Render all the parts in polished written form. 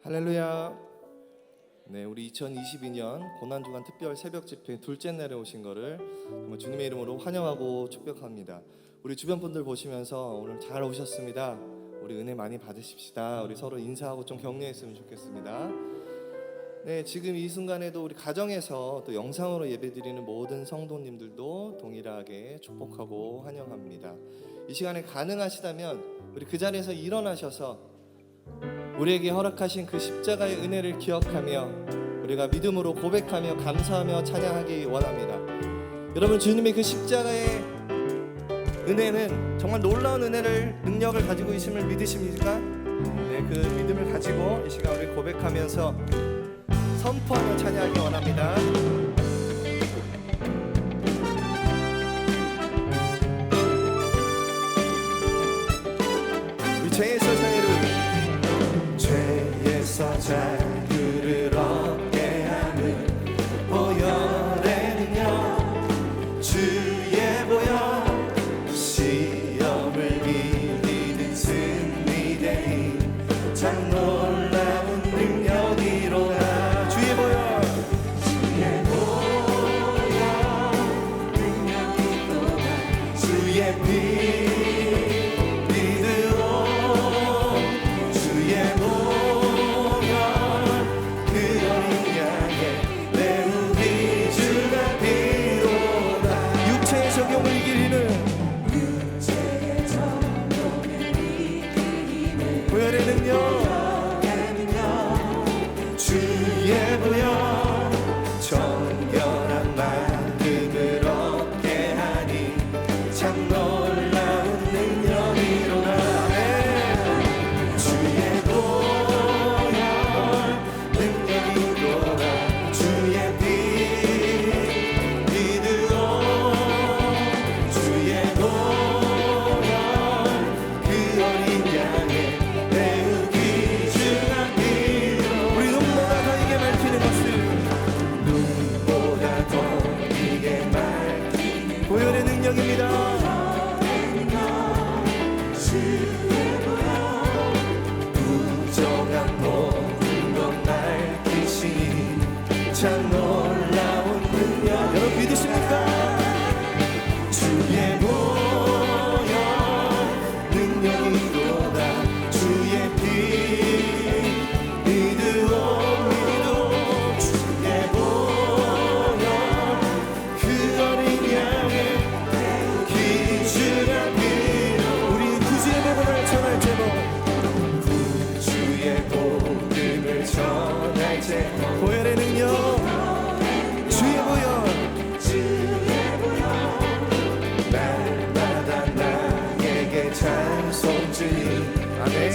할렐루야. 네, 우리 2022년 고난주간 특별 새벽 집회 둘째 날에 오신 거를 정말 주님의 이름으로 환영하고 축복합니다. 우리 주변 분들 보시면서 오늘 잘 오셨습니다. 우리 은혜 많이 받으십시다. 우리 서로 인사하고 좀 격려했으면 좋겠습니다. 네, 지금 이 순간에도 우리 가정에서 또 영상으로 예배드리는 모든 성도님들도 동일하게 축복하고 환영합니다. 이 시간에 가능하시다면 우리 그 자리에서 일어나셔서 우리에게 허락하신 그 십자가의 은혜를 기억하며 우리가 믿음으로 고백하며 감사하며 찬양하기 원합니다. 여러분, 주님의 그 십자가의 은혜는 정말 놀라운 은혜를 능력을 가지고 있음을 믿으십니까? 네, 그 믿음을 가지고 이 시간 우리 고백하면서 선포하며 찬양하기 원합니다. 우리 죄에서 자유를 얻게 하는 보혈의 능력, 주의 보혈, 시험을 이기는 승리의 힘, 참 놀라운 능력이로다. 주의 보혈, 주의 보혈, 능력이로다. 주의 피 보혈의 능력, 주의 보혈, 날마다 나에게 찬송 주니. 아멘.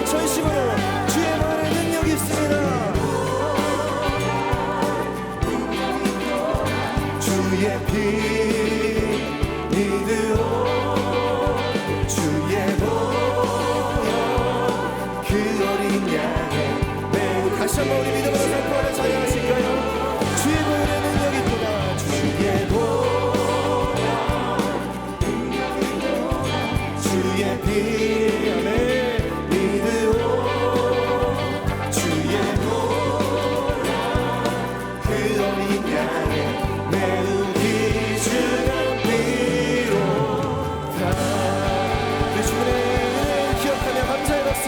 전심으로 주의 보혈의 능력이 있습니다. 주의 피 믿으오, 주의 보혈, 그 어린 양의 매우. 다시 한번 우리 믿음으로 선포하며 찬양하실까요? 주의 보혈의 능력이 있구나. 주의 보혈, 주의 피. 아멘.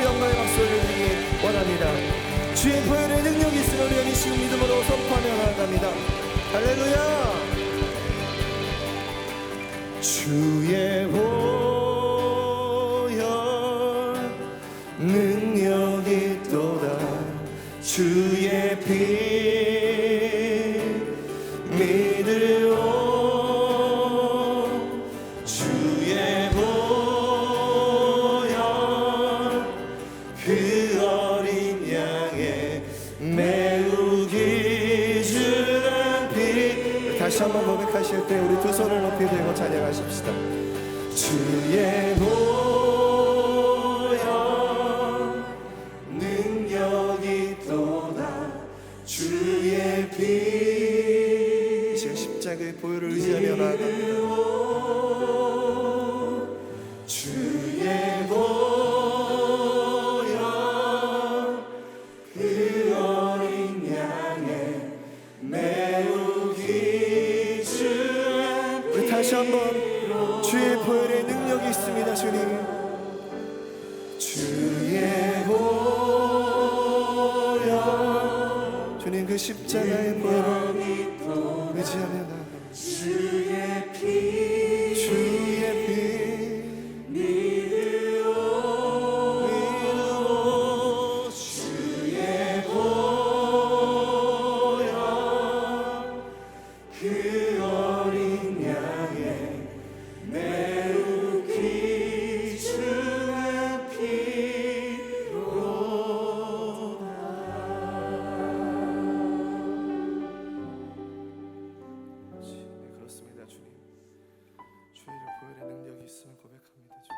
영광의 박수를 드리기 원합니다. 주의 보혈의 능력이 있으면 우리가 이 시간 믿음으로 선포하며 나아갑니다. 할렐루야. 주의 보혈 능력이 있도다. 주의 피 믿으오, 다시 한번 고백하실 때 우리 두 손을 높이 들고 찬양하십시다. 주의 보혈 능력이 또다 주의 피 이제 십자가의 보혈을 의지하며 나아갑니다. 주의 보혈 그 어린 양의 매우 귀중한 우리 다시 한번 주의 보혈의 능력이 있습니다. 주님 주의 보혈 주님 그 십자가의 보혈을 의지하며 나아갑니다. 주의 피 믿으오 주의 보혈 그 어린 양의 매우 귀중한 피로다. 네, 그렇습니다. 주님 주의 보혈의 능력이 있음을 고백합니다. 주님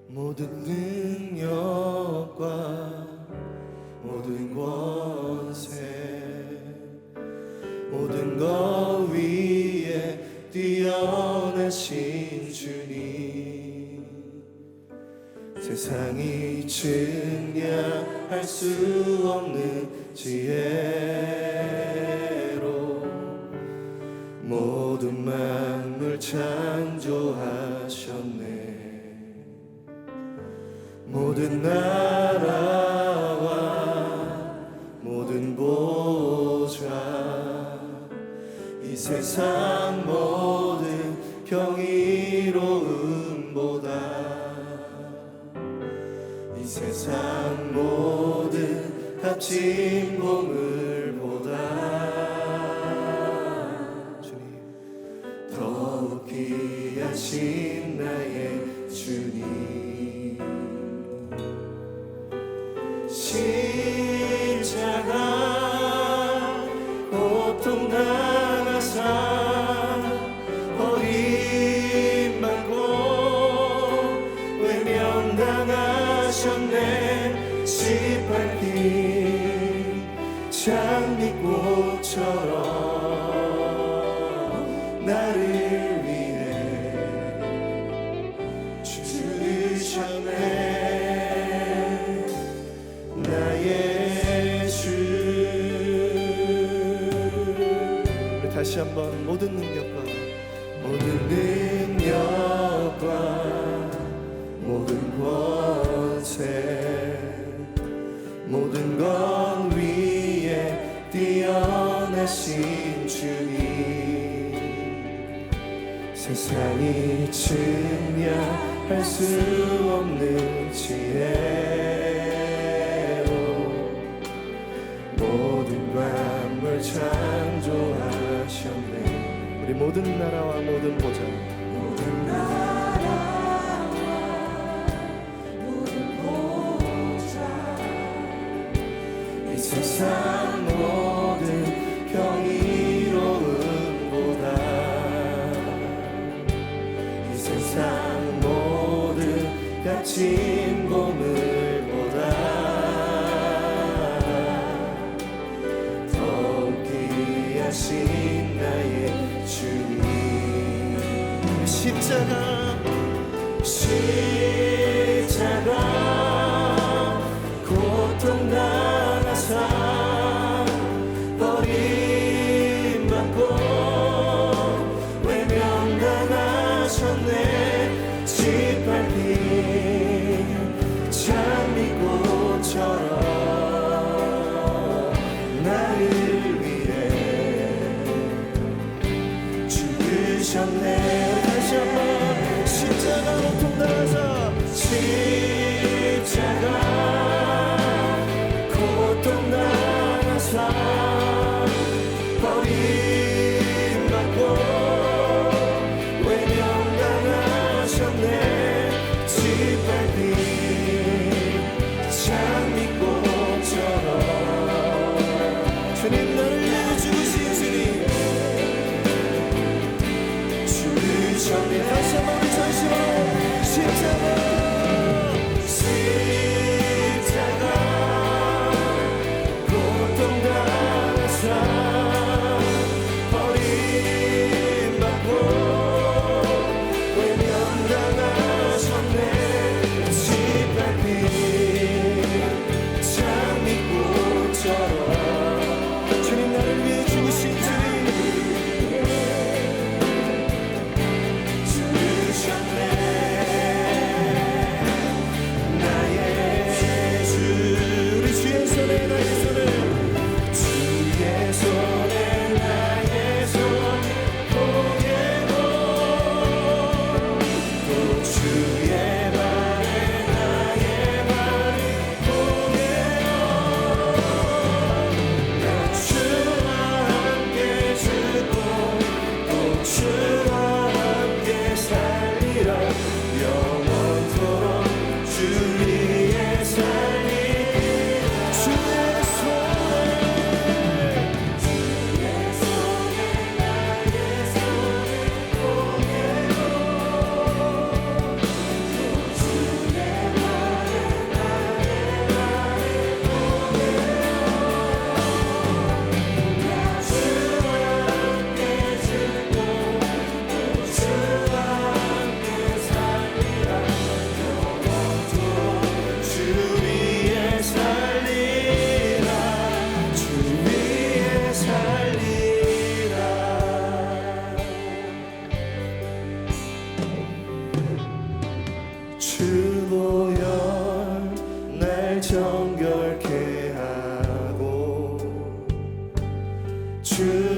모든 능력과 모든 권세 모든 것 위에 뛰어나신 주님 세상이 증량할 수 없는 지혜로 모든 만물 창조하셨네. 모든 나라와 모든 보좌 이 세상 모든 경이로움보다 이 세상 모든 값진 보물보다 주님 더욱 귀하신 나의 주님 십자가 고통당하사 버림받고 외면당하셨네. 짓밟힌 장미꽃처럼 나를 위해 죽으셨네. 나의 주 우리 다시 한번 모든 능력과 모든 권세 모든 것 위에 뛰어나신 주님 세상이 증량할 수 없는 지혜로 모든 만물 창조하셨네. 우리 모든 나라와 모든 보좌 모든 나라와 모든 보좌 이 세상 모든 경이로움보다 이 세상 모든 값진 보물보다 더욱 귀하신 나의 주님 십자가 고통당하사 버림받고 외면당하셨네. 짓밟힌 장미꽃처럼 나를 위해 죽으셨네. 다시 한번 십자가 고통당하사 십자가 고통당하사 버림받고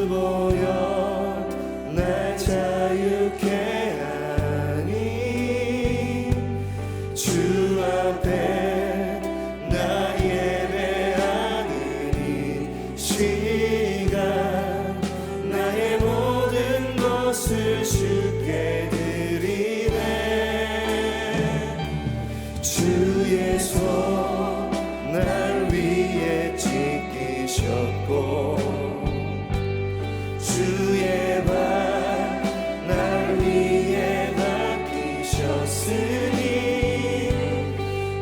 보여 날 자유케 하니 주 앞에 나 예배하는 이 시간 나의 모든 것을 주께 드리네 주의 손 날 위에 지키셨고 주의 발 날 위에 맡기셨으니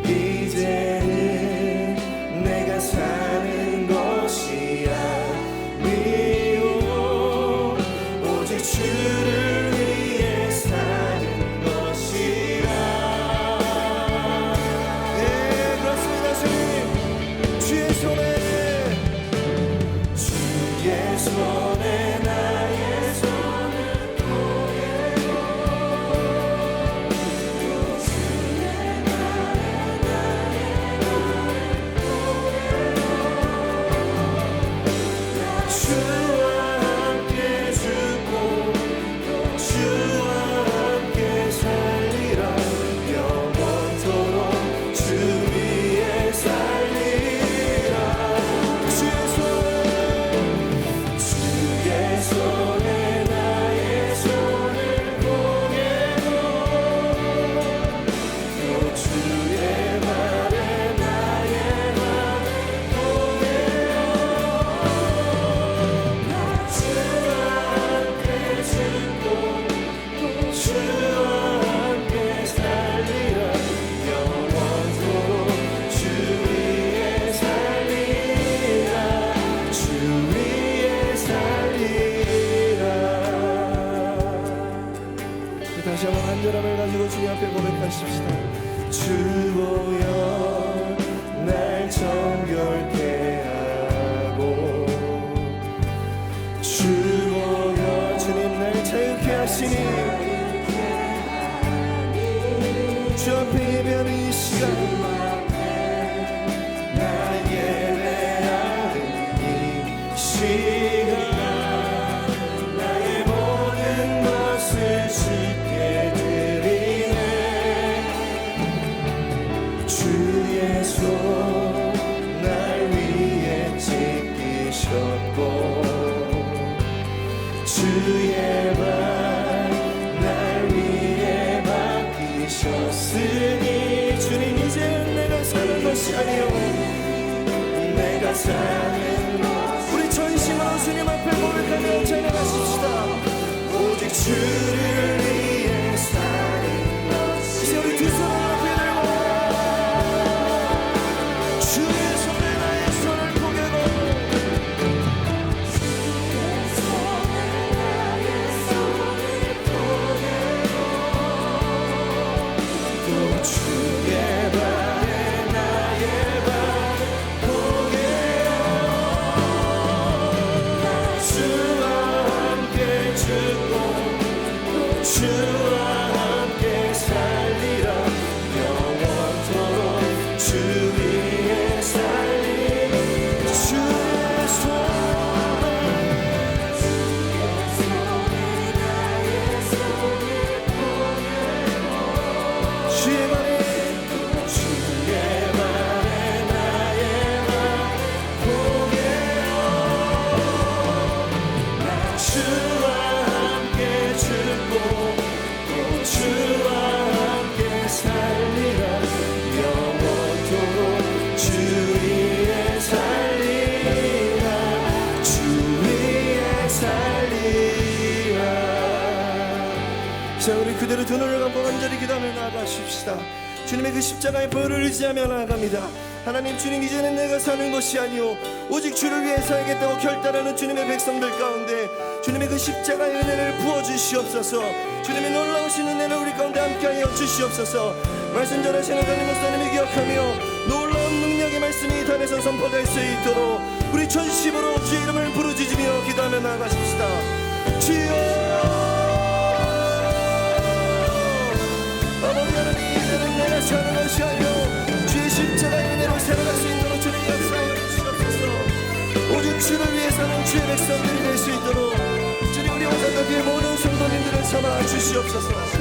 이제는 내가 사는 것이 아니오 오직 주를 위해 사는 것이라. 네 그렇습니다 주님. 주의 손에 나의 손을 보내고 또 주의 말에 나의 말을 보내고 주와 함께 죽고 또 주와 함께 살리라 영원토록 주 위에 살리라. 주의 손에 나의 손을 보내고 또 주의 말에 나의 말을 보내어 주와 함께 죽고 또 주와 함께 살리라 영원토록 주 위에 살리라 주 위에 살리라. 다시 한번 간절함을 가지고 주님 앞에 고백하십시다. 주 보여 날 정결케 하고 주 보여 주님 날 자유케 하시니 주 앞에 예배하는 이 시간 나 예배하는 이 시간 나의 모든 것을 주께 드리네 주의 손 날 위에 지키셨고 주의 발 날 위에 맡기셨으니 주님 이제는 내가 사는 것이 아니요 내가 사는 우리 전심으로 주님 앞에 고백하며 찬양하십시다. 오직 주를 위해 사는 것 이제 우리 두 손을 앞에 들고 주의 손에 나의 손을 포개고 주의 손에 나의 손을 포개고 또 주의 발에 나의 발을 포개어 주와 함께 죽고 주와 함께 살리라 영원토록 주 위에 살리라 주의 손에 나의 손을 보내고 주의 발에 나의 발을 포개어 주와 함께 죽고 또 주와 함께 살리라 영원토록 주 위에 살리라 주 위에 살리라. 자 우리 그대로 두 눈을 감고 간절히 기도하며 나아가십시다. 주님의 그 십자가의 보혈을 의지하며 나아갑니다. 하나님 주님 이제는 내가 사는 것이 아니오 오직 주를 위해 살겠다고 결단하는 주님의 백성들 가운데 주님의 그 십자가의 은혜를 부어주시옵소서. 주님의 놀라우신 은혜를 우리 가운데 함께하여 주시옵소서. 말씀 전하시는 담임 목사님이 기억하며 놀라운 능력의 말씀이 이 단에서 선포될 수 있도록 우리 전심으로 주의 이름을 부르짖으며 기도하며 나아가십시다. 주여 아버지 하나님 이제는 내가 사는 것이 아니오 주의 십자가의 은혜로 살아갈 수 있도록 주님 역사하여 주시옵소서. 오직 주를 위해 사는 주의 백성들이 될 수 있도록 주님 우리 오산교회 모든 성도님들을 삼아 주시옵소서.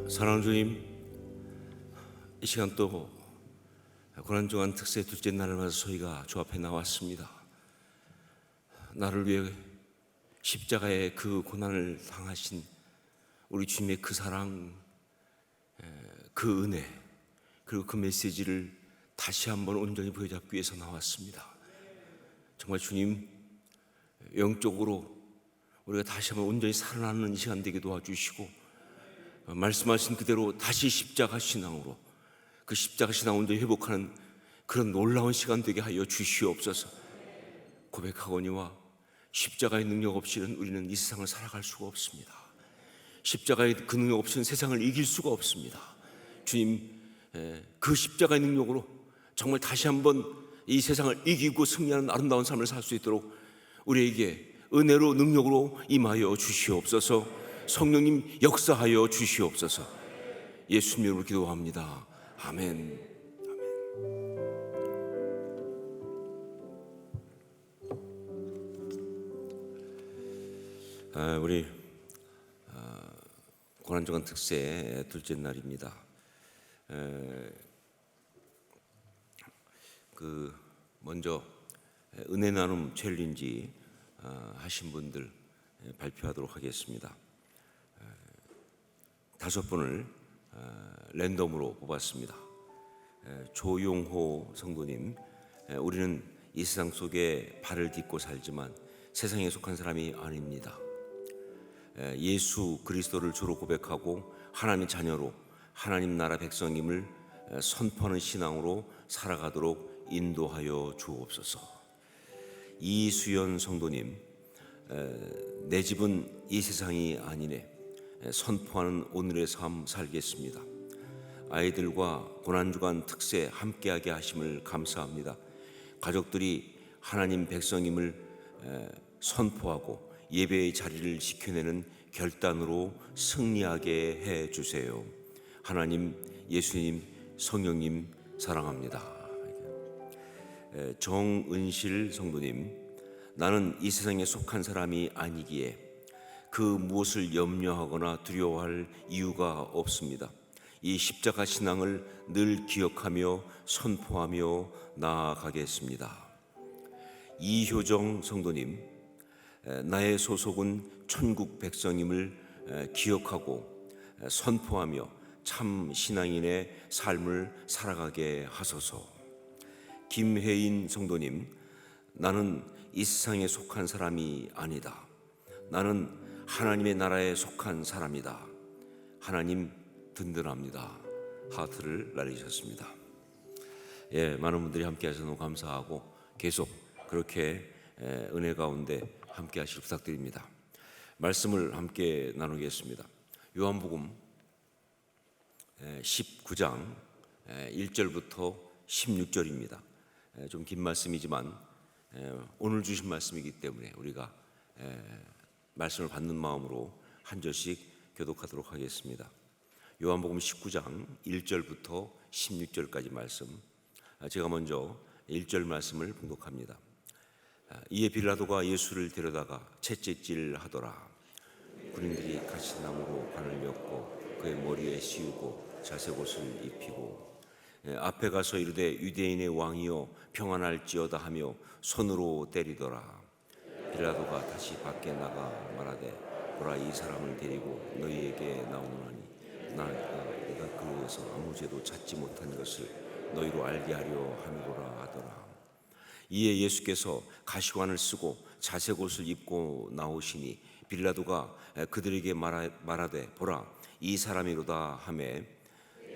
사랑하는 주님, 이 시간 또 고난주간 특세 둘째 날을 맞아 저희가 주 앞에 나왔습니다. 나를 위해 십자가의 그 고난을 당하신 우리 주님의 그 사랑, 그 은혜, 그리고 그 메시지를 다시 한번 온전히 보여잡기 위해서 나왔습니다. 정말 주님, 영적으로 우리가 다시 한번 온전히 살아나는 이 시간 되게 도와주시고, 말씀하신 그대로 다시 십자가 신앙으로 그 십자가 신앙 온전히 회복하는 그런 놀라운 시간 되게 하여 주시옵소서. 고백하거니와 십자가의 능력 없이는 우리는 이 세상을 살아갈 수가 없습니다. 십자가의 그 능력 없이는 세상을 이길 수가 없습니다. 주님, 그 십자가의 능력으로 정말 다시 한번 이 세상을 이기고 승리하는 아름다운 삶을 살 수 있도록 우리에게 은혜로 능력으로 임하여 주시옵소서. 성령님 역사하여 주시옵소서. 예수님 이름으로 기도합니다. 아멘. 우리 고난주간 특세 둘째 날입니다. 먼저 은혜 나눔 챌린지 하신 분들 발표하도록 하겠습니다. 5분을 랜덤으로 뽑았습니다. 조용호 성도님, 우리는 이 세상 속에 발을 딛고 살지만 세상에 속한 사람이 아닙니다. 예수 그리스도를 주로 고백하고 하나님의 자녀로 하나님 나라 백성임을 선포하는 신앙으로 살아가도록 인도하여 주옵소서. 이수연 성도님, 내 집은 이 세상이 아니네. 선포하는 오늘의 삶 살겠습니다. 아이들과 고난주간 특세 함께하게 하심을 감사합니다. 가족들이 하나님 백성임을 선포하고 예배의 자리를 지켜내는 결단으로 승리하게 해주세요. 하나님, 예수님, 성령님 사랑합니다. 정은실 성도님, 나는 이 세상에 속한 사람이 아니기에 그 무엇을 염려하거나 두려워할 이유가 없습니다. 이 십자가 신앙을 늘 기억하며 선포하며 나아가겠습니다. 이효정 성도님, 나의 소속은 천국 백성임을 기억하고 선포하며 참 신앙인의 삶을 살아가게 하소서. 김혜인 성도님, 나는 이 세상에 속한 사람이 아니다. 나는 하나님의 나라에 속한 사람이다. 하나님 든든합니다. 하트를 날리셨습니다. 많은 분들이 함께 하셔서 너무 감사하고 계속 그렇게 은혜 가운데 함께 하시길 부탁드립니다. 말씀을 함께 나누겠습니다. 요한복음 19장 1절부터 16절입니다. 좀 긴 말씀이지만 오늘 주신 말씀이기 때문에 우리가 말씀을 받는 마음으로 한 절씩 교독하도록 하겠습니다. 요한복음 19장 1절부터 16절까지 말씀, 제가 먼저 1절 말씀을 봉독합니다. 이에 빌라도가 예수를 데려다가 채찍질 하더라. 군인들이 가시나무로 관을 엮고 그의 머리에 씌우고 자색옷을 입히고 앞에 가서 이르되 유대인의 왕이여 평안할지어다 하며 손으로 때리더라. 빌라도가 다시 밖에 나가 말하되 보라, 이 사람을 데리고 너희에게 나오노니 내가 그에서 아무 죄도 찾지 못한 것을 너희로 알게 하려 함이로라 하더라. 이에 예수께서 가시관을 쓰고 자색옷을 입고 나오시니 빌라도가 그들에게 말하되 보라, 이 사람이로다 하매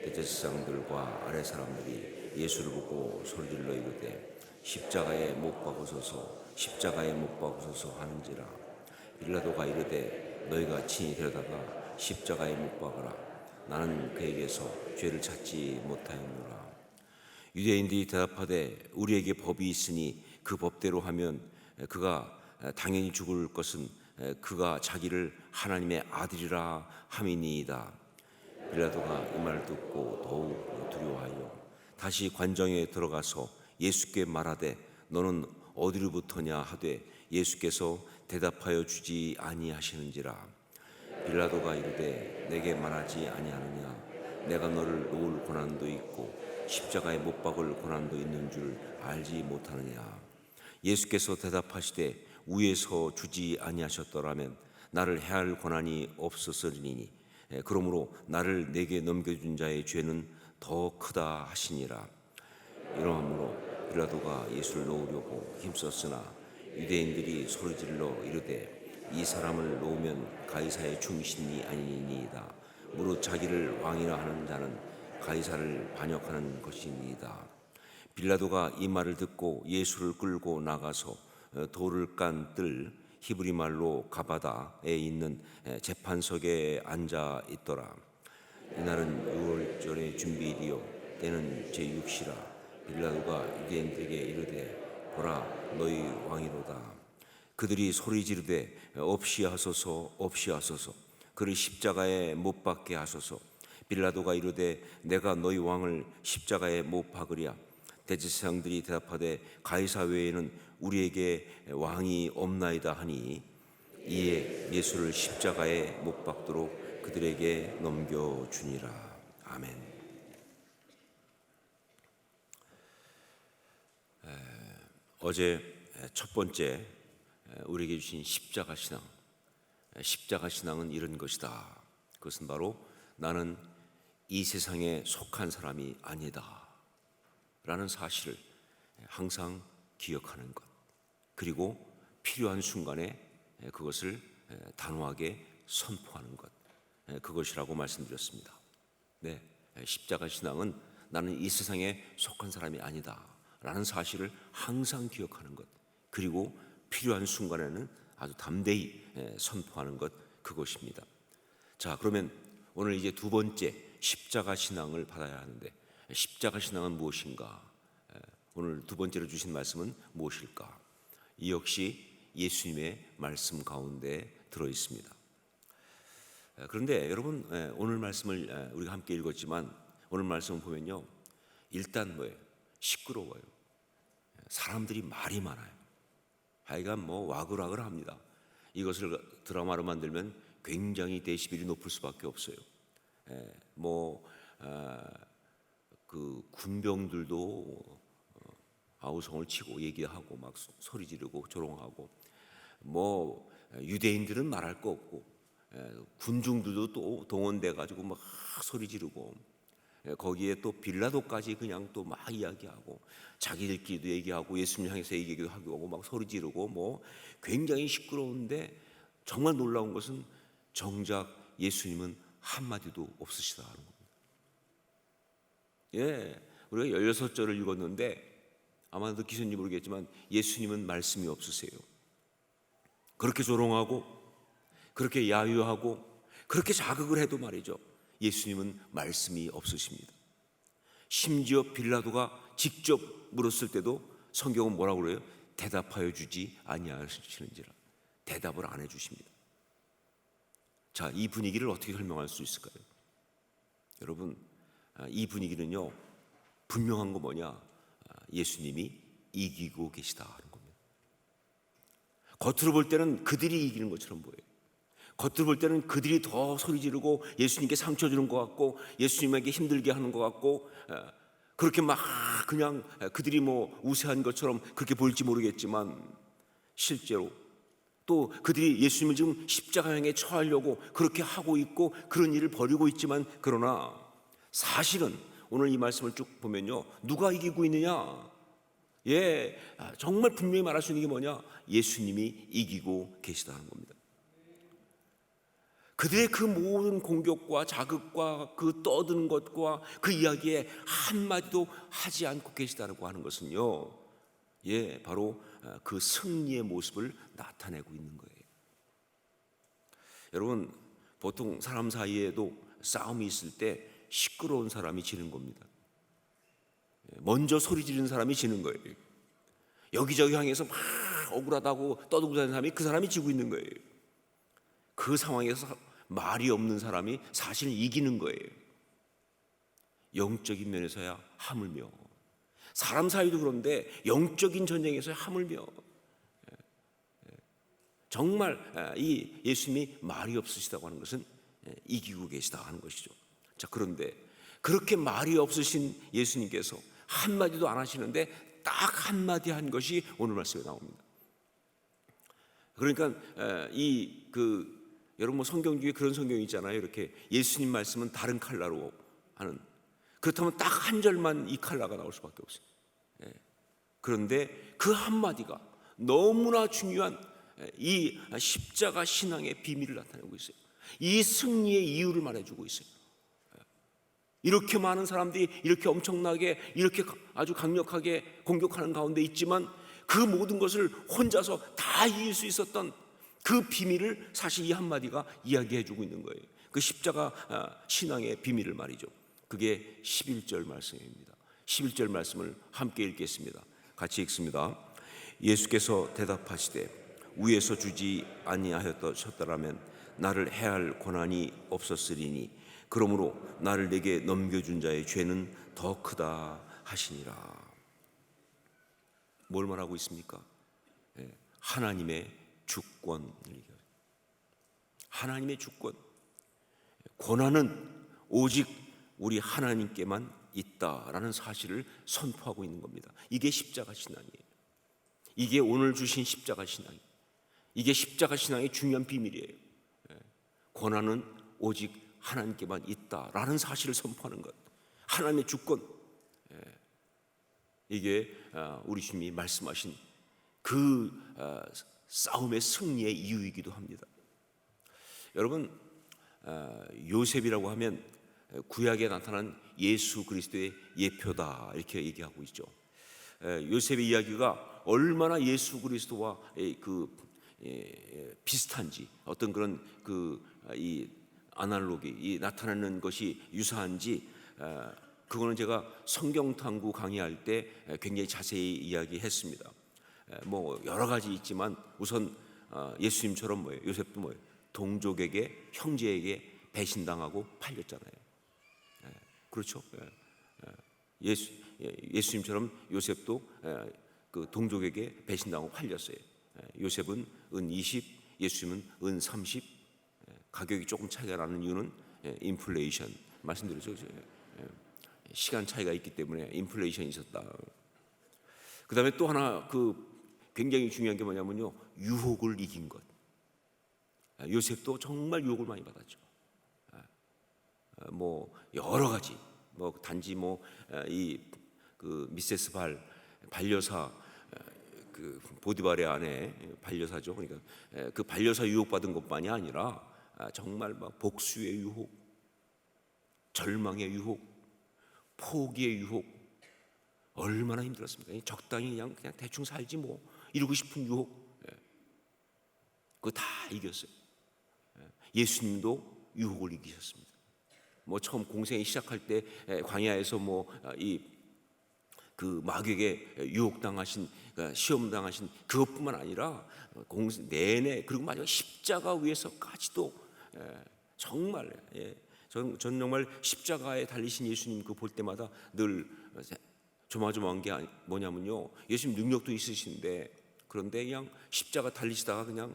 대제사장들과 아래 사람들이 예수를 보고 소리질러 이르되 십자가에 못 박으소서, 십자가에 못 박으소서 하는지라. 빌라도가 이르되 너희가 친히 데려다가 십자가에 못 박으라. 나는 그에게서 죄를 찾지 못하였노라. 유대인들이 대답하되 우리에게 법이 있으니 그 법대로 하면 그가 당연히 죽을 것은 그가 자기를 하나님의 아들이라 함이니이다. 빌라도가 이 말을 듣고 더욱 두려워하여 다시 관정에 들어가서 예수께 말하되 너는 어디로부터냐 하되 예수께서 대답하여 주지 아니하시는지라. 빌라도가 이르되 내게 말하지 아니하느냐 내가 너를 놓을 고난도 있고 십자가에 못 박을 고난도 있는 줄 알지 못하느냐. 예수께서 대답하시되 위에서 주지 아니하셨더라면 나를 해할 고난이 없었으리니 그러므로 나를 내게 넘겨준 자의 죄는 더 크다 하시니라. 이러므로 빌라도가 예수를 놓으려고 힘썼으나 유대인들이 소리질러 이르되 이 사람을 놓으면 가이사의 충신이 아니니이다. 무릇 자기를 왕이라 하는 자는 가이사를 반역하는 것이니이다. 빌라도가 이 말을 듣고 예수를 끌고 나가서 돌을 깐 뜰 히브리 말로 가바다에 있는 재판석에 앉아 있더라. 이날은 유월절의 준비일이요 때는 제6시라. 빌라도가 유대인들에게 이르되 보라 너희 왕이로다. 그들이 소리 지르되 없이 하소서 없이 하소서 그를 십자가에 못 박게 하소서. 빌라도가 이르되 내가 너희 왕을 십자가에 못 박으랴. 대제사장들이 대답하되 가이사 외에는 우리에게 왕이 없나이다 하니 이에 예수를 십자가에 못 박도록 그들에게 넘겨주니라. 아멘. 어제 첫 번째 우리에게 주신 십자가 신앙. 십자가 신앙은 이런 것이다. 그것은 바로 나는 이 세상에 속한 사람이 아니다 라는 사실을 항상 기억하는 것, 그리고 필요한 순간에 그것을 단호하게 선포하는 것, 그것이라고 말씀드렸습니다. 네, 십자가 신앙은 나는 이 세상에 속한 사람이 아니다 라는 사실을 항상 기억하는 것, 그리고 필요한 순간에는 아주 담대히 선포하는 것, 그것입니다. 자, 그러면 오늘 이제 두 번째 십자가 신앙을 받아야 하는데, 십자가 신앙은 무엇인가? 오늘 두 번째로 주신 말씀은 무엇일까? 이 역시 예수님의 말씀 가운데 들어 있습니다. 그런데 여러분, 오늘 말씀을 우리가 함께 읽었지만 오늘 말씀을 보면요, 일단 뭐예요? 시끄러워요. 사람들이 말이 많아요. 하여간 뭐 와글와글합니다. 이것을 드라마로 만들면 굉장히 데시벨이 높을 수밖에 없어요. 그 군병들도 아우성을 치고 얘기하고 막 소리 지르고 조롱하고, 뭐 유대인들은 말할 거 없고 군중들도 또 동원돼 가지고 막 소리 지르고, 거기에 또 빌라도까지 그냥 또 막 이야기하고 자기들끼리도 얘기하고 예수님 향해서 얘기도 하고 막 소리 지르고, 뭐 굉장히 시끄러운데 정말 놀라운 것은 정작 예수님은 한마디도 없으시다는 겁니다. 예, 우리가 16절을 읽었는데 아마 느끼셨는지 모르겠지만 예수님은 말씀이 없으세요. 그렇게 조롱하고 그렇게 야유하고 그렇게 자극을 해도 말이죠, 예수님은 말씀이 없으십니다. 심지어 빌라도가 직접 물었을 때도 성경은 뭐라고 그래요? 대답하여 주지 아니하시는지라. 대답을 안 해주십니다. 자, 이 분위기를 어떻게 설명할 수 있을까요? 여러분, 이 분위기는요, 분명한 거 뭐냐? 예수님이 이기고 계시다 하는 겁니다. 겉으로 볼 때는 그들이 이기는 것처럼 보여요. 겉으로 볼 때는 그들이 더 소리 지르고 예수님께 상처 주는 것 같고 예수님에게 힘들게 하는 것 같고, 그렇게 막 그냥 그들이 뭐 우세한 것처럼 그렇게 보일지 모르겠지만, 실제로 또 그들이 예수님을 지금 십자가형에 처하려고 그렇게 하고 있고 그런 일을 벌이고 있지만, 그러나 사실은 오늘 이 말씀을 쭉 보면요, 누가 이기고 있느냐? 예, 정말 분명히 말할 수 있는 게 뭐냐? 예수님이 이기고 계시다는 겁니다. 그들의 그 모든 공격과 자극과 그 떠드는 것과 그 이야기에 한마디도 하지 않고 계시다고 하는 것은요, 예, 바로 그 승리의 모습을 나타내고 있는 거예요. 여러분, 보통 사람 사이에도 싸움이 있을 때 시끄러운 사람이 지는 겁니다. 먼저 소리 지르는 사람이 지는 거예요. 여기저기 향해서 막 억울하다고 떠들고 다니는 사람이 그 사람이 지고 있는 거예요. 그 상황에서 말이 없는 사람이 사실 이기는 거예요. 영적인 면에서야 하물며, 사람 사이도 그런데 영적인 전쟁에서야 하물며, 정말 이 예수님이 말이 없으시다고 하는 것은 이기고 계시다 하는 것이죠. 자, 그런데 그렇게 말이 없으신 예수님께서 한마디도 안 하시는데 딱 한마디 한 것이 오늘 말씀에 나옵니다. 그러니까 여러분 뭐 성경 중에 그런 성경이 있잖아요. 이렇게 예수님 말씀은 다른 칼라로 하는, 그렇다면 딱 한 절만 이 칼라가 나올 수밖에 없어요. 그런데 그 한마디가 너무나 중요한 이 십자가 신앙의 비밀을 나타내고 있어요. 이 승리의 이유를 말해주고 있어요. 이렇게 많은 사람들이 이렇게 엄청나게 이렇게 아주 강력하게 공격하는 가운데 있지만 그 모든 것을 혼자서 다 이길 수 있었던 그 비밀을 사실 이 한마디가 이야기해주고 있는 거예요. 그 십자가 신앙의 비밀을 말이죠. 그게 11절 말씀입니다. 11절 말씀을 함께 읽겠습니다. 같이 읽습니다. 예수께서 대답하시되 위에서 주지 아니하셨더라면 나를 해할 권한이 없었으리니 그러므로 나를 내게 넘겨준 자의 죄는 더 크다 하시니라. 뭘 말하고 있습니까? 하나님의 주권을 얘기해요. 하나님의 주권, 권한은 오직 우리 하나님께만 있다라는 사실을 선포하고 있는 겁니다. 이게 십자가 신앙이에요. 이게 오늘 주신 십자가 신앙이에요. 이게 십자가 신앙의 중요한 비밀이에요. 권한은 오직 하나님께만 있다라는 사실을 선포하는 것, 하나님의 주권. 이게 우리 주님이 말씀하신 그 싸움의 승리의 이유이기도 합니다. 여러분, 요셉이라고 하면 구약에 나타난 예수 그리스도의 예표다 이렇게 얘기하고 있죠. 요셉의 이야기가 얼마나 예수 그리스도와 비슷한지, 어떤 그런 이 아날로기, 이 나타나는 것이 유사한지, 그거는 제가 성경 탐구 강의할 때 굉장히 자세히 이야기했습니다. 뭐 여러 가지 있지만 우선 예수님처럼 뭐예요? 요셉도 뭐예요? 동족에게, 형제에게 배신당하고 팔렸잖아요. 그렇죠? 예수님처럼 요셉도 그 동족에게 배신당하고 팔렸어요. 요셉은 은 20, 예수님은 은 30. 가격이 조금 차이가 나는 이유는 인플레이션 말씀드렸죠. 시간 차이가 있기 때문에 인플레이션이 있었다. 그 다음에 또 하나 굉장히 중요한 게 뭐냐면요, 유혹을 이긴 것. 요셉도 정말 유혹을 많이 받았죠. 뭐 여러 가지, 뭐 단지 미세스 반려사, 그 보디발의 아내 반려사죠. 그러니까 그 반려사 유혹받은 것만이 아니라 정말 막 복수의 유혹, 절망의 유혹, 포기의 유혹, 얼마나 힘들었습니까? 적당히 그냥 대충 살지 뭐 이러고 싶은 유혹, 그거 다 이겼어요. 예수님도 유혹을 이기셨습니다. 뭐 처음 공생이 시작할 때 광야에서 그 마귀에게 유혹당하신, 시험 당하신 그것뿐만 아니라 공생 내내, 그리고 마지막 십자가 위에서까지도 정말 전 정말 십자가에 달리신 예수님 그 볼 때마다 늘 조마조마한 게 뭐냐면요, 예수님 능력도 있으신데 그런데 그냥 십자가 달리시다가 그냥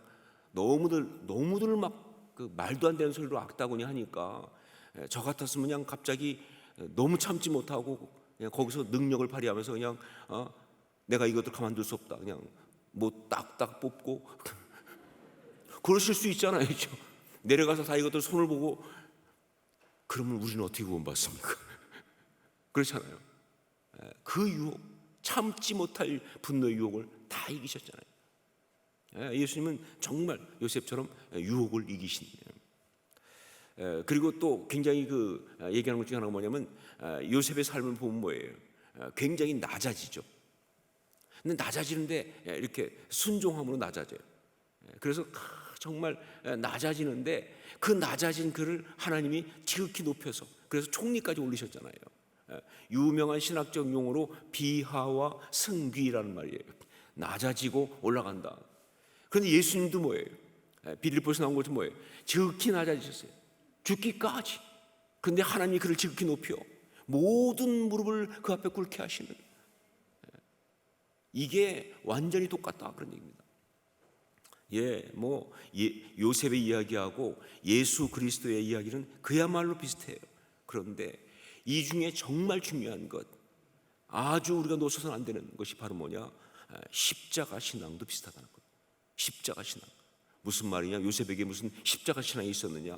너무들 막 그 말도 안 되는 소리로 악다구니 하니까 저 같았으면 그냥 갑자기 너무 참지 못하고 그냥 거기서 능력을 발휘하면서 그냥 내가 이것들 가만둘 수 없다, 그냥 뭐 딱딱 뽑고 그러실 수 있잖아요. 내려가서 다 이것들 손을 보고, 그러면 우리는 어떻게 구원받습니까? 그렇잖아요. 그 유혹, 참지 못할 분노의 유혹을 다 이기셨잖아요. 예수님은 정말 요셉처럼 유혹을 이기신. 그리고 또 굉장히 얘기하는 것 중에 하나가 뭐냐면, 요셉의 삶을 보면 뭐예요? 굉장히 낮아지죠. 근데 낮아지는데 이렇게 순종함으로 낮아져요. 그래서 정말 낮아지는데 그 낮아진 그를 하나님이 지극히 높여서 그래서 총리까지 올리셨잖아요. 유명한 신학적 용어로 비하와 승귀라는 말이에요. 낮아지고 올라간다. 그런데 예수님도 뭐예요? 빌립보에서 나온 것도 뭐예요? 지극히 낮아지셨어요. 죽기까지. 그런데 하나님이 그를 지극히 높여 모든 무릎을 그 앞에 꿇게 하시는, 이게 완전히 똑같다 그런 얘기입니다. 요셉의 이야기하고 예수 그리스도의 이야기는 그야말로 비슷해요. 그런데 이 중에 정말 중요한 것, 아주 우리가 놓쳐서는 안 되는 것이 바로 뭐냐? 십자가 신앙도 비슷하다는 거예요. 십자가 신앙. 무슨 말이냐? 요셉에게 무슨 십자가 신앙이 있었느냐?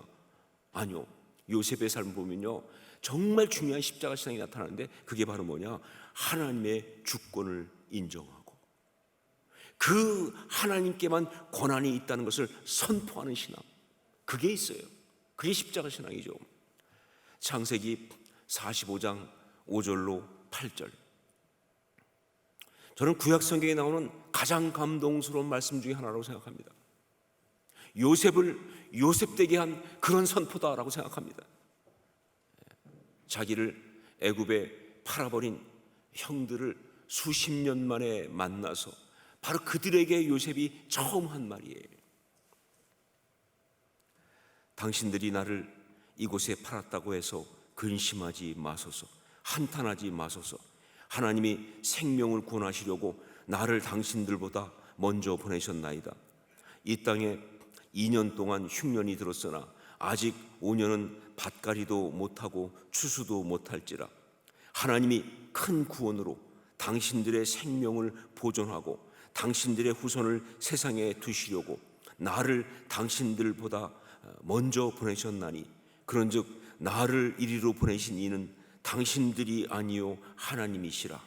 아니요. 요셉의 삶을 보면요, 정말 중요한 십자가 신앙이 나타나는데 그게 바로 뭐냐? 하나님의 주권을 인정하고 그 하나님께만 권한이 있다는 것을 선포하는 신앙, 그게 있어요. 그게 십자가 신앙이죠. 창세기 45장 5절로 8절, 저는 구약 성경에 나오는 가장 감동스러운 말씀 중에 하나라고 생각합니다. 요셉을 요셉되게 한 그런 선포다라고 생각합니다. 자기를 애굽에 팔아버린 형들을 수십 년 만에 만나서 바로 그들에게 요셉이 처음 한 말이에요. 당신들이 나를 이곳에 팔았다고 해서 근심하지 마소서, 한탄하지 마소서. 하나님이 생명을 구원하시려고 나를 당신들보다 먼저 보내셨나이다. 이 땅에 2년 동안 흉년이 들었으나 아직 5년은 밭갈이도 못하고 추수도 못할지라 하나님이 큰 구원으로 당신들의 생명을 보존하고 당신들의 후손을 세상에 두시려고 나를 당신들보다 먼저 보내셨나니 그런즉 나를 이리로 보내신 이는 당신들이 아니요 하나님이시라.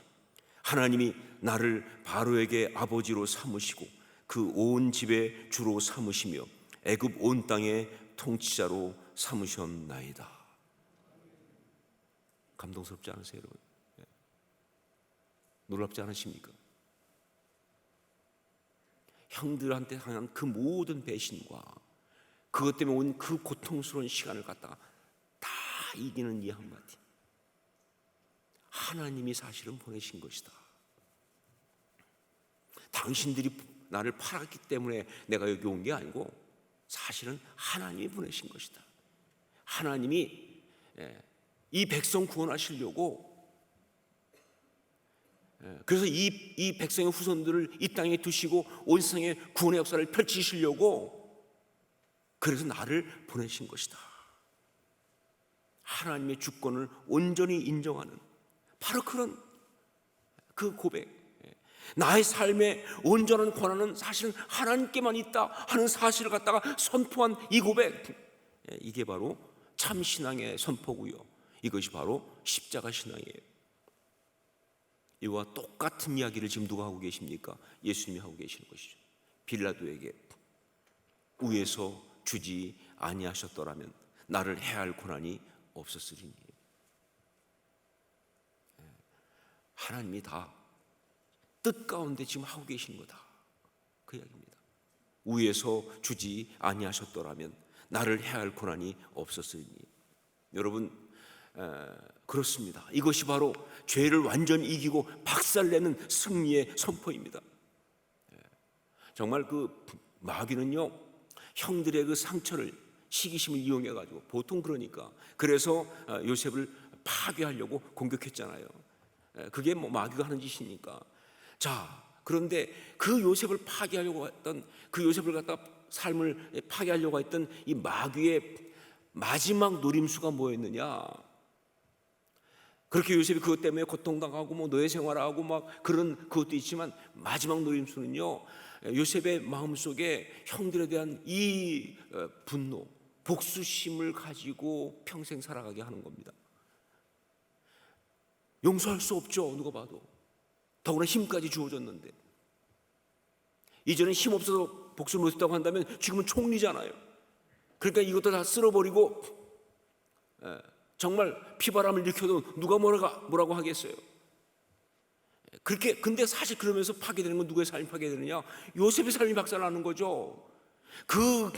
하나님이 나를 바로에게 아버지로 삼으시고 그 온 집의 주로 삼으시며 애굽 온 땅의 통치자로 삼으셨나이다. 감동스럽지 않으세요, 여러분? 놀랍지 않으십니까? 형들한테 향한 그 모든 배신과 그것 때문에 온 그 고통스러운 시간을 갖다가 다 이기는 이 한마디, 하나님이 사실은 보내신 것이다. 당신들이 나를 팔았기 때문에 내가 여기 온 게 아니고 사실은 하나님이 보내신 것이다. 하나님이 이 백성 구원하시려고, 그래서 이 백성의 후손들을 이 땅에 두시고 온 세상에 구원의 역사를 펼치시려고 그래서 나를 보내신 것이다. 하나님의 주권을 온전히 인정하는 바로 그런 그 고백, 나의 삶의 온전한 권한은 사실은 하나님께만 있다 하는 사실을 갖다가 선포한 이 고백, 이게 바로 참 신앙의 선포고요. 이것이 바로 십자가 신앙이에요. 이와 똑같은 이야기를 지금 누가 하고 계십니까? 예수님이 하고 계시는 것이죠. 빌라도에게 위에서 주지 아니하셨더라면 나를 해할 권한이 없었으리니. 하나님이 다 뜻 가운데 지금 하고 계신 거다, 그 이야기입니다. 위에서 주지 아니하셨더라면 나를 해할 권한이 없었으니. 여러분, 그렇습니다. 이것이 바로 죄를 완전히 이기고 박살내는 승리의 선포입니다. 정말 그 마귀는요, 형들의 그 상처를, 시기심을 이용해 가지고 보통 그러니까 그래서 요셉을 파괴하려고 공격했잖아요. 그게 뭐 마귀가 하는 짓이니까. 자, 그런데 그 요셉을 파괴하려고 했던, 그 요셉을 갖다 삶을 파괴하려고 했던 이 마귀의 마지막 노림수가 뭐였느냐? 그렇게 요셉이 그것 때문에 고통당하고 뭐 노예 생활하고 막 그런 그것도 있지만 마지막 노림수는요, 요셉의 마음속에 형들에 대한 이 분노, 복수심을 가지고 평생 살아가게 하는 겁니다. 용서할 수 없죠, 누가 봐도. 더구나 힘까지 주어졌는데. 이전에 힘 없어서 복수를 못했다고 한다면 지금은 총리잖아요. 그러니까 이것도 다 쓸어버리고 정말 피바람을 일으켜도 누가 뭐라고 하겠어요. 그렇게, 근데 사실 그러면서 파괴되는 건 누구의 삶이 파괴되느냐? 요셉의 삶이 박살나는 거죠. 그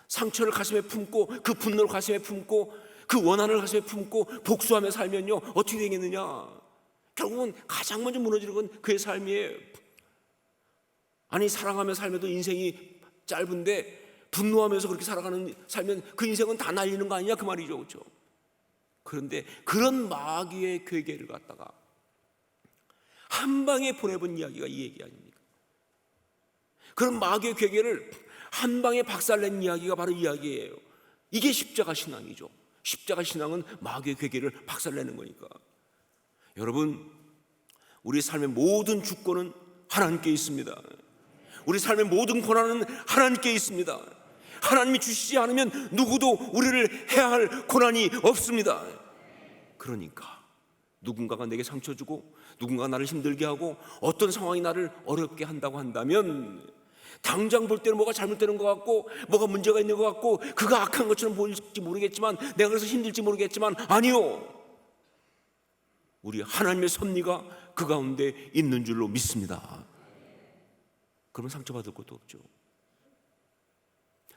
상처를 가슴에 품고 그 분노를 가슴에 품고 그 원한을 가슴에 품고 복수하며 살면요 어떻게 되겠느냐? 결국은 가장 먼저 무너지는 건 그의 삶이에요. 아니 사랑하며 살면도 인생이 짧은데 분노하면서 그렇게 살아가는 살면 그 인생은 다 날리는 거 아니냐 그 말이죠, 그렇죠? 그런데 그런 마귀의 괴계를 갖다가 한 방에 보내본 이야기가 이 얘기 아닙니까? 그런 마귀의 괴계를 한 방에 박살낸 이야기가 바로 이 이야기예요. 이게 십자가 신앙이죠. 십자가 신앙은 마귀의 괴계를 박살내는 거니까. 여러분, 우리 삶의 모든 주권은 하나님께 있습니다. 우리 삶의 모든 고난은 하나님께 있습니다. 하나님이 주시지 않으면 누구도 우리를 해야 할 고난이 없습니다. 그러니까 누군가가 내게 상처 주고 누군가가 나를 힘들게 하고 어떤 상황이 나를 어렵게 한다고 한다면 당장 볼 때는 뭐가 잘못되는 것 같고 뭐가 문제가 있는 것 같고 그가 악한 것처럼 보일지 모르겠지만 내가 그래서 힘들지 모르겠지만 아니요, 우리 하나님의 섭리가 그 가운데 있는 줄로 믿습니다. 그러면 상처받을 것도 없죠.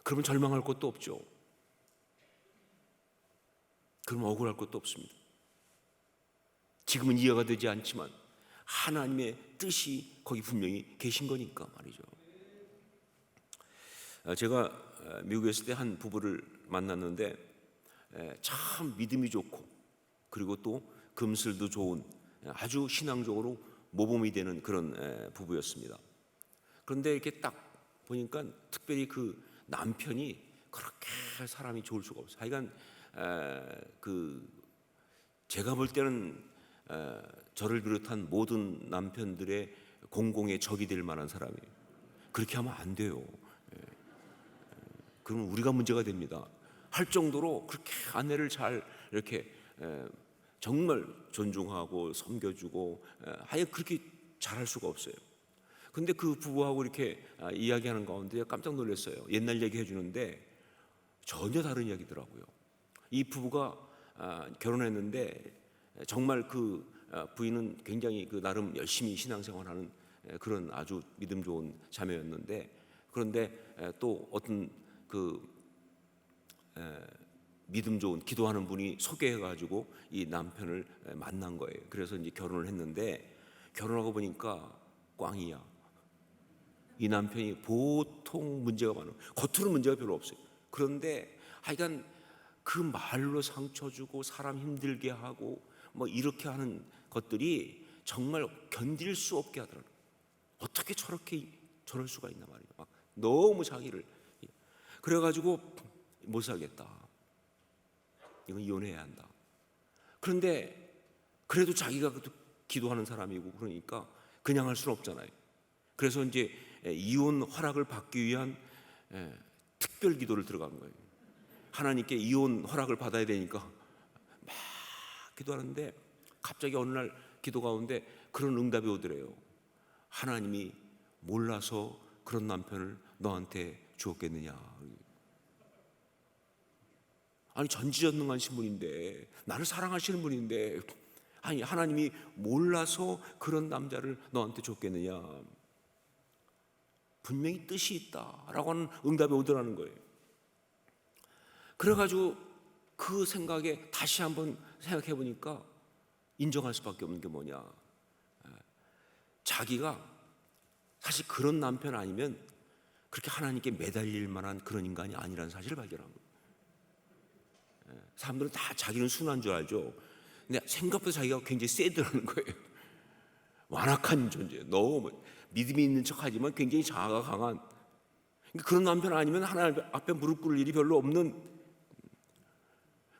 그러면 절망할 것도 없죠. 그러면 억울할 것도 없습니다. 지금은 이해가 되지 않지만 하나님의 뜻이 거기 분명히 계신 거니까 말이죠. 제가 미국에 있을 때 한 부부를 만났는데 참 믿음이 좋고 그리고 또 금슬도 좋은 아주 신앙적으로 모범이 되는 그런 부부였습니다. 그런데 이렇게 딱 보니까 특별히 그 남편이 그렇게 사람이 좋을 수가 없어요. 하여간 제가 볼 때는 저를 비롯한 모든 남편들의 공공의 적이 될 만한 사람이에요. 그렇게 하면 안 돼요. 그러면 우리가 문제가 됩니다. 할 정도로 그렇게 아내를 잘 이렇게 정말 존중하고 섬겨주고 하여 그렇게 잘할 수가 없어요. 근데 그 부부하고 이렇게 이야기하는 가운데 깜짝 놀랐어요. 옛날 얘기 해주는데 전혀 다른 이야기더라고요. 이 부부가 결혼했는데 정말 그 부인은 굉장히 그 나름 열심히 신앙생활하는 그런 아주 믿음 좋은 자매였는데 그런데 또 어떤 그 믿음 좋은 기도하는 분이 소개해가지고 이 남편을 만난 거예요. 그래서 이제 결혼을 했는데 결혼하고 보니까 꽝이야. 이 남편이 보통 문제가 많아요. 겉으로는 문제가 별로 없어요. 그런데 하여간 그 말로 상처 주고 사람 힘들게 하고 뭐 이렇게 하는 것들이 정말 견딜 수 없게 하더라고요. 어떻게 저럴 수가 있나 말이에요. 막 너무 자기를 그래가지고 못 살겠다. 이건 이혼해야 한다. 그런데 그래도 자기가 기도하는 사람이고 그러니까 그냥 할 수는 없잖아요. 그래서 이제 이혼 허락을 받기 위한 특별 기도를 들어간 거예요. 하나님께 이혼 허락을 받아야 되니까 막 기도하는데 갑자기 어느 날 기도 가운데 그런 응답이 오더래요. 하나님이 몰라서 그런 남편을 너한테 주었겠느냐. 아니 전지전능하신 분인데 나를 사랑하시는 분인데 아니 하나님이 몰라서 그런 남자를 너한테 줬겠느냐. 분명히 뜻이 있다라고 하는 응답이 오더라는 거예요. 그래가지고 그 생각에 다시 한번 생각해 보니까 인정할 수밖에 없는 게 뭐냐. 자기가 사실 그런 남편 아니면 그렇게 하나님께 매달릴 만한 그런 인간이 아니라는 사실을 발견한 거예요. 사람들은 다 자기는 순한 줄 알죠. 근데 생각보다 자기가 굉장히 세더라는 거예요. 완악한 존재, 너무 믿음이 있는 척하지만 굉장히 자아가 강한 그런 남편 아니면 하나님 앞에 무릎 꿇을 일이 별로 없는.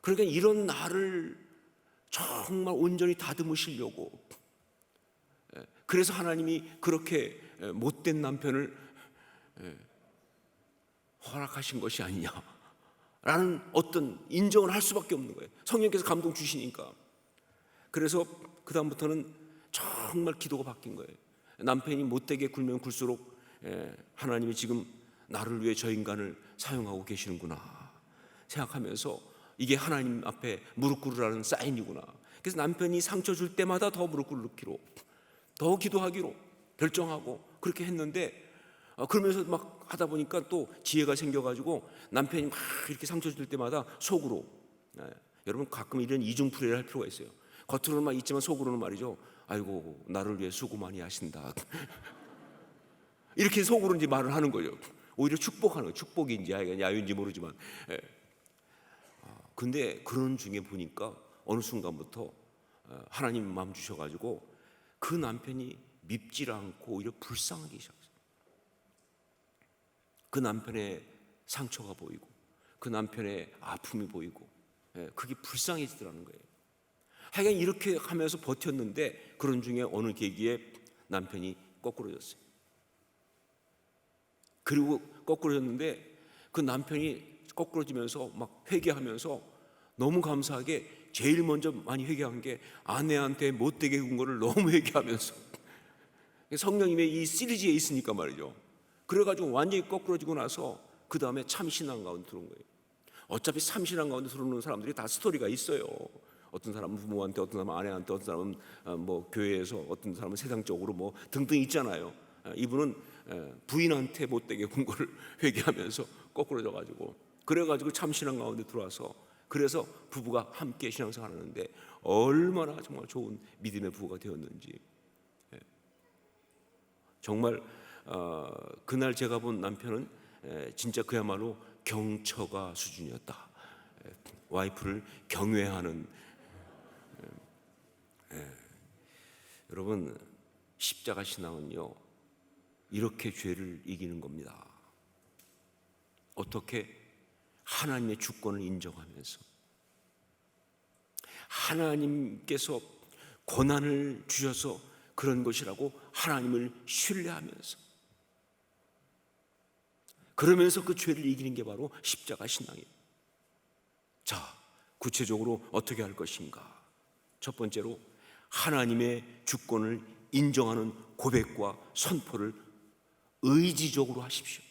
그러니까 이런 나를 정말 온전히 다듬으시려고 그래서 하나님이 그렇게 못된 남편을 허락하신 것이 아니냐라는 어떤 인정을 할 수밖에 없는 거예요. 성령께서 감동 주시니까. 그래서 그 다음부터는 정말 기도가 바뀐 거예요. 남편이 못되게 굴면 굴수록 하나님이 지금 나를 위해 저 인간을 사용하고 계시는구나 생각하면서 이게 하나님 앞에 무릎 꿇으라는 사인이구나. 그래서 남편이 상처 줄 때마다 더 무릎 꿇기로 더 기도하기로 결정하고 그렇게 했는데 그러면서 막 하다 보니까 또 지혜가 생겨가지고 남편이 막 이렇게 상처 줄 때마다 속으로, 여러분 가끔 이런 이중풀이를 할 필요가 있어요. 겉으로는 막 있지만 속으로는 말이죠. 아이고 나를 위해 수고 많이 하신다. 이렇게 속으로 이제 말을 하는 거죠. 오히려 축복하는 거예요. 축복인지 야유인지 모르지만. 근데 그런 중에 보니까 어느 순간부터 하나님 마음 주셔가지고 그 남편이 밉질 않고 오히려 불쌍하기 시작했어요. 그 남편의 상처가 보이고 그 남편의 아픔이 보이고, 그게 불쌍해지더라는 거예요. 하여간 이렇게 하면서 버텼는데 그런 중에 어느 계기에 남편이 거꾸로졌어요. 그리고 거꾸로졌는데 그 남편이 거꾸로지면서 막 회개하면서 너무 감사하게 제일 먼저 많이 회개한 게 아내한테 못되게 군 거를 너무 회개하면서, 성령님의 이 시리즈에 있으니까 말이죠. 그래가지고 완전히 거꾸로지고 나서 그 다음에 참신앙 가운데 들어온 거예요. 어차피 참신앙 가운데 들어오는 사람들이 다 스토리가 있어요. 어떤 사람은 부모한테, 어떤 사람은 아내한테, 어떤 사람은 뭐 교회에서, 어떤 사람은 세상적으로 뭐 등등 있잖아요. 이분은 부인한테 못되게 군 거를 회개하면서 거꾸로져가지고, 그래가지고 참신앙 가운데 들어와서, 그래서 부부가 함께 신앙생활을 하는데 얼마나 정말 좋은 믿음의 부부가 되었는지. 정말 그날 제가 본 남편은 진짜 그야말로 경처가 수준이었다. 와이프를 경외하는. 여러분, 십자가 신앙은요 이렇게 죄를 이기는 겁니다. 어떻게? 하나님의 주권을 인정하면서, 하나님께서 고난을 주셔서 그런 것이라고 하나님을 신뢰하면서, 그러면서 그 죄를 이기는 게 바로 십자가 신앙이에요. 자, 구체적으로 어떻게 할 것인가? 첫 번째로 하나님의 주권을 인정하는 고백과 선포를 의지적으로 하십시오.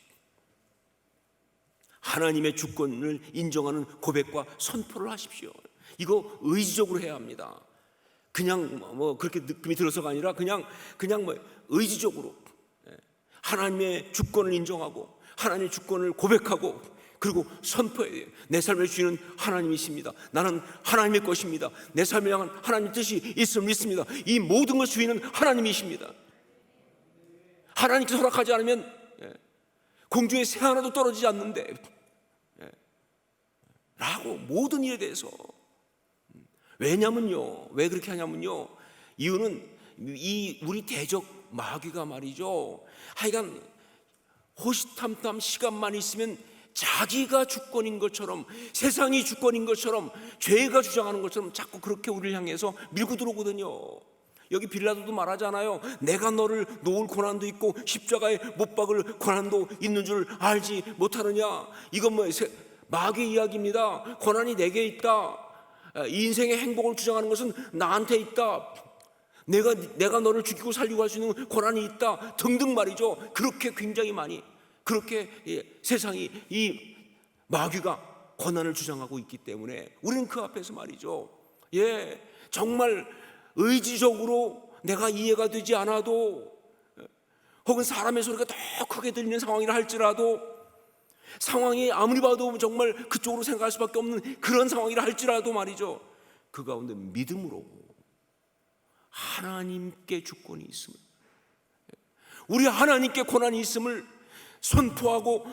하나님의 주권을 인정하는 고백과 선포를 하십시오. 이거 의지적으로 해야 합니다. 그냥 뭐 그렇게 느낌이 들어서가 아니라 그냥 뭐 의지적으로 하나님의 주권을 인정하고 하나님의 주권을 고백하고, 그리고 선포해야 돼요. 내 삶의 주인은 하나님이십니다. 나는 하나님의 것입니다. 내 삶을 향한 하나님의 뜻이 있음을 믿습니다. 이 모든 것 주인은 하나님이십니다. 하나님께서 허락하지 않으면 공중에 새 하나도 떨어지지 않는데 라고, 모든 일에 대해서. 왜냐면요, 왜 그렇게 하냐면요, 이유는 이 우리 대적 마귀가 말이죠, 하여간 호시탐탐 시간만 있으면 자기가 주권인 것처럼, 세상이 주권인 것처럼, 죄가 주장하는 것처럼 자꾸 그렇게 우리를 향해서 밀고 들어오거든요. 여기 빌라도도 말하잖아요. 내가 너를 놓을 고난도 있고 십자가에 못 박을 고난도 있는 줄 알지 못하느냐. 이건 뭐 마귀 이야기입니다. 고난이 내게 있다. 인생의 행복을 주장하는 것은 나한테 있다. 내가 너를 죽이고 살리고 할 수 있는 고난이 있다. 등등 말이죠. 그렇게 굉장히 많이, 그렇게 세상이, 이 마귀가 고난을 주장하고 있기 때문에 우리는 그 앞에서 말이죠, 정말 의지적으로 내가 이해가 되지 않아도, 혹은 사람의 소리가 더 크게 들리는 상황이라 할지라도, 상황이 아무리 봐도 정말 그쪽으로 생각할 수밖에 없는 그런 상황이라 할지라도 말이죠, 그 가운데 믿음으로 하나님께 주권이 있음을, 우리 하나님께 고난이 있음을 선포하고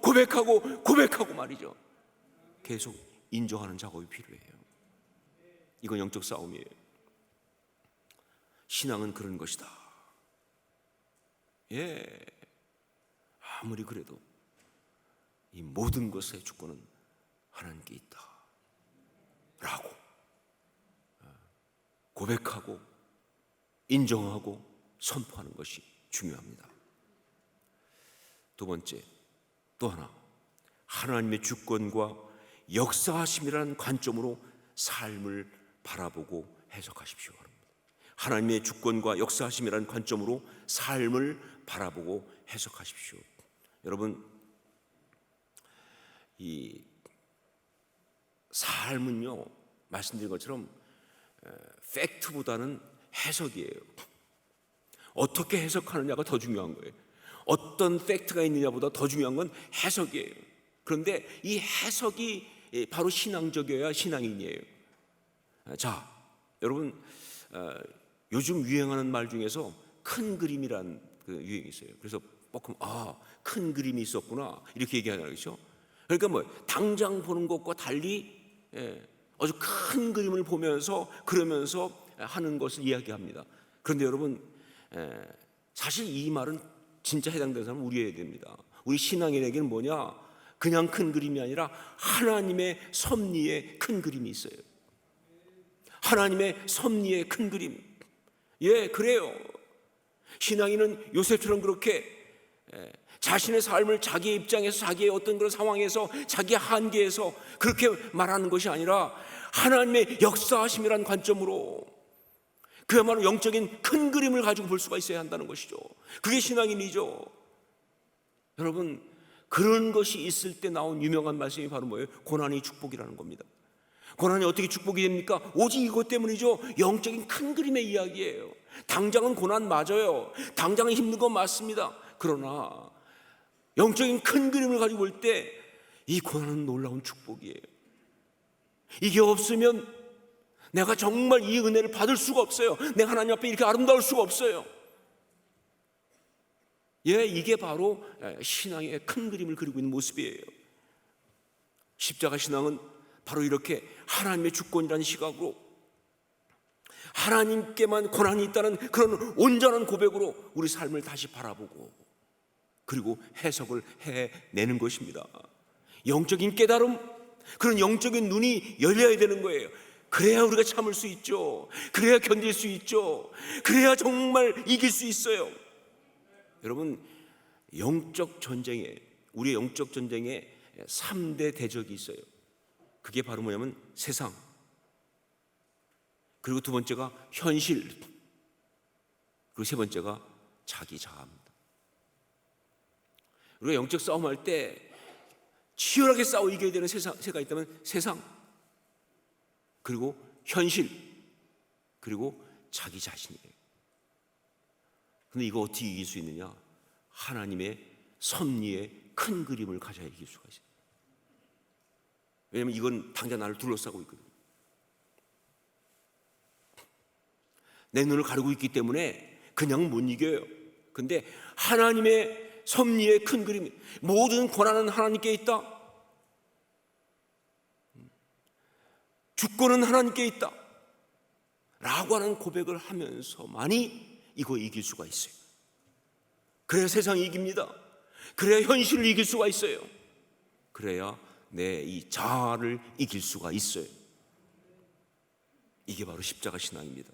고백하고 말이죠, 계속 인정하는 작업이 필요해요. 이건 영적 싸움이에요. 신앙은 그런 것이다. 아무리 그래도 이 모든 것의 주권은 하나님께 있다 라고 고백하고 인정하고 선포하는 것이 중요합니다. 두 번째, 또 하나, 하나님의 주권과 역사하심이라는 관점으로 삶을 바라보고 해석하십시오. 하나님의 주권과 역사하심이라는 관점으로 삶을 바라보고 해석하십시오. 여러분, 이 삶은요, 말씀드린 것처럼 팩트보다는 해석이에요. 어떻게 해석하느냐가 더 중요한 거예요. 어떤 팩트가 있느냐보다 더 중요한 건 해석이에요. 그런데 이 해석이 바로 신앙적이어야 신앙인이에요. 자, 여러분, 요즘 유행하는 말 중에서 큰 그림이란 그 유행이 있어요. 그래서 뻑하면 큰 그림이 있었구나 이렇게 얘기하잖아요, 그렇죠? 그러니까 뭐 당장 보는 것과 달리 아주 큰 그림을 보면서 그러면서 하는 것을 이야기합니다. 그런데 여러분, 사실 이 말은 진짜 해당되는 사람은 우리여야 됩니다. 우리 신앙인에게는 뭐냐? 그냥 큰 그림이 아니라 하나님의 섭리의 큰 그림이 있어요. 하나님의 섭리의 큰 그림. 예, 그래요. 신앙인은 요셉처럼 그렇게 자신의 삶을 자기의 입장에서, 자기의 어떤 그런 상황에서, 자기의 한계에서 그렇게 말하는 것이 아니라 하나님의 역사하심이라는 관점으로 그야말로 영적인 큰 그림을 가지고 볼 수가 있어야 한다는 것이죠. 그게 신앙인이죠. 여러분, 그런 것이 있을 때 나온 유명한 말씀이 바로 뭐예요? 고난이 축복이라는 겁니다. 고난이 어떻게 축복이 됩니까? 오직 이것 때문이죠. 영적인 큰 그림의 이야기예요. 당장은 고난 맞아요. 당장은 힘든 건 맞습니다. 그러나 영적인 큰 그림을 가지고 볼 때 이 고난은 놀라운 축복이에요. 이게 없으면 내가 정말 이 은혜를 받을 수가 없어요. 내가 하나님 앞에 이렇게 아름다울 수가 없어요. 예, 이게 바로 신앙의 큰 그림을 그리고 있는 모습이에요. 십자가 신앙은 바로 이렇게 하나님의 주권이라는 시각으로 하나님께만 권한이 있다는 그런 온전한 고백으로 우리 삶을 다시 바라보고 그리고 해석을 해내는 것입니다. 영적인 깨달음, 그런 영적인 눈이 열려야 되는 거예요. 그래야 우리가 참을 수 있죠. 그래야 견딜 수 있죠. 그래야 정말 이길 수 있어요. 여러분, 영적 전쟁에, 우리의 영적 전쟁에 3대 대적이 있어요. 그게 바로 뭐냐면 세상, 그리고 두 번째가 현실, 그리고 세 번째가 자기 자아입니다. 우리가 영적 싸움할 때 치열하게 싸워 이겨야 되는 세가 있다면 세상, 그리고 현실, 그리고 자기 자신이에요. 그런데 이거 어떻게 이길 수 있느냐? 하나님의 섭리의 큰 그림을 가져야 이길 수가 있어요. 왜냐하면 이건 당장 나를 둘러싸고 있거든요. 내 눈을 가리고 있기 때문에 그냥 못 이겨요. 근데 하나님의 섭리의 큰 그림, 모든 권한은 하나님께 있다. 주권은 하나님께 있다 라고 하는 고백을 하면서만이 이거 이길 수가 있어요. 그래야 세상이 이깁니다. 그래야 현실을 이길 수가 있어요. 그래야 내 이 자아를 이길 수가 있어요. 이게 바로 십자가 신앙입니다.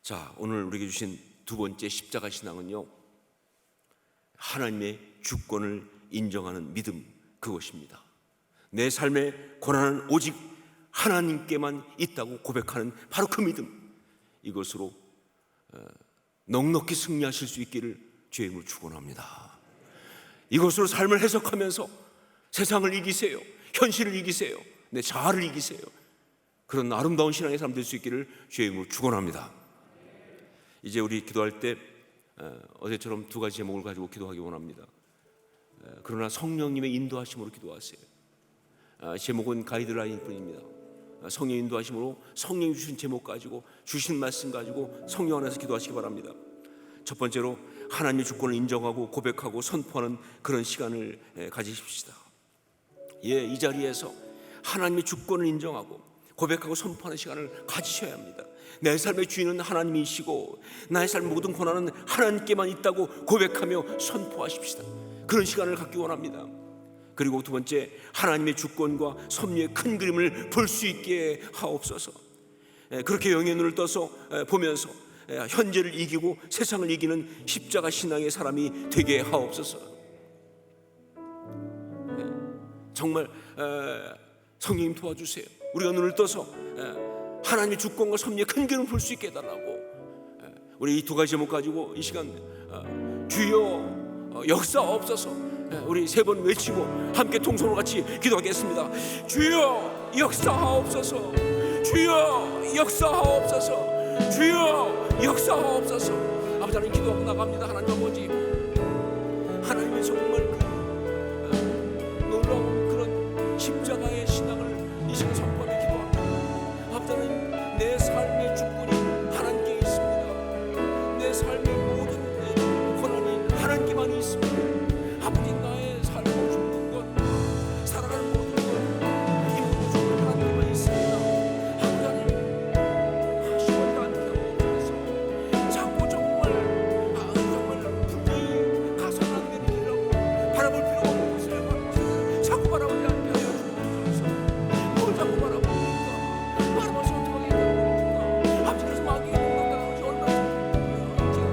자, 오늘 우리에게 주신 두 번째 십자가 신앙은요, 하나님의 주권을 인정하는 믿음, 그것입니다. 내 삶의 고난은 오직 하나님께만 있다고 고백하는 바로 그 믿음, 이것으로 넉넉히 승리하실 수 있기를 주의 이름으로 축원합니다. 이것으로 삶을 해석하면서 세상을 이기세요. 현실을 이기세요. 내 자아를 이기세요. 그런 아름다운 신앙의 삶 될 수 있기를 주의 이름으로 축원합니다. 이제 우리 기도할 때 어제처럼 두 가지 제목을 가지고 기도하기 원합니다. 그러나 성령님의 인도하심으로 기도하세요. 제목은 가이드라인일 뿐입니다. 성령 인도하심으로 성령이 주신 제목 가지고, 주신 말씀 가지고 성령 안에서 기도하시기 바랍니다. 첫 번째로 하나님의 주권을 인정하고 고백하고 선포하는 그런 시간을 가지십시다. 예, 이 자리에서 하나님의 주권을 인정하고 고백하고 선포하는 시간을 가지셔야 합니다. 내 삶의 주인은 하나님이시고 나의 삶 모든 권한은 하나님께만 있다고 고백하며 선포하십시다. 그런 시간을 갖기 원합니다. 그리고 두 번째, 하나님의 주권과 섭리의 큰 그림을 볼 수 있게 하옵소서. 그렇게 영의 눈을 떠서 보면서 현재를 이기고 세상을 이기는 십자가 신앙의 사람이 되게 하옵소서. 정말 성령님 도와주세요. 우리가 눈을 떠서 하나님의 주권과 섭리의 큰 그림을 볼 수 있게 해달라고. 우리 이 두 가지 제목 가지고 이 시간 주여 역사하옵소서, 우리 세 번 외치고 함께 통성으로 같이 기도하겠습니다. 주여 역사하옵소서, 주여 역사하옵소서, 주여 역사하옵소서. 아버지 하나님 기도하고 나갑니다. 하나님 아버지, 하나님의 정말 놀라운 그런 십자가의 신앙을 이 시간 선포하며 기도합니다. 아버지 하나님, 내 삶의 주권이 하나님께 있습니다. 내 삶의 모든 권한이 하나님께만 있습니다. 아버지, 나의 삶을 죽는 것, 살아가는 모든 것, 이 모든 주권 하나님께만 있습니다. 아버지 하나님, 시원히 안되고 자꾸 정말 분명히 가서는 안 되는 일이라고 바라볼 필요가 없는 것을 자꾸 바라보지 않게 하여 주옵소서. 뭘 자꾸 바라봅니까? 바라봐서 어떻게 하겠습니까? 아버지, 그래서 마귀의 공격당하지 얼마나 지금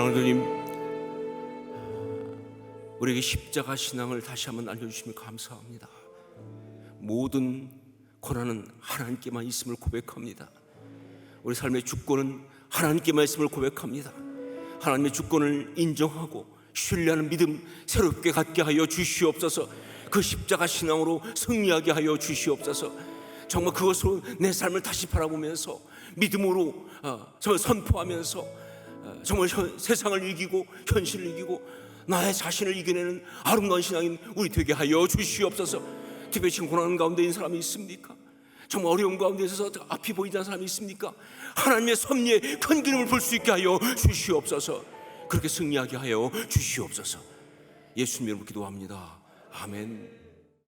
사랑하는 주님, 우리에게 십자가 신앙을 다시 한번 알려주시면 감사합니다. 모든 고난은 하나님께만 있음을 고백합니다. 우리 삶의 주권은 하나님께만 있음을 고백합니다. 하나님의 주권을 인정하고 신뢰하는 믿음 새롭게 갖게 하여 주시옵소서. 그 십자가 신앙으로 승리하게 하여 주시옵소서. 정말 그것으로 내 삶을 다시 바라보면서 믿음으로 정말 선포하면서 정말 세상을 이기고 현실을 이기고 나의 자신을 이겨내는 아름다운 신앙인 우리 되게 하여 주시옵소서. 특별히 지금 고난 가운데 있는 사람이 있습니까? 정말 어려운 가운데 있어서 앞이 보이지 않는 사람이 있습니까? 하나님의 섭리의 큰 기름을 볼 수 있게 하여 주시옵소서. 그렇게 승리하게 하여 주시옵소서. 예수님 이름으로 기도합니다. 아멘.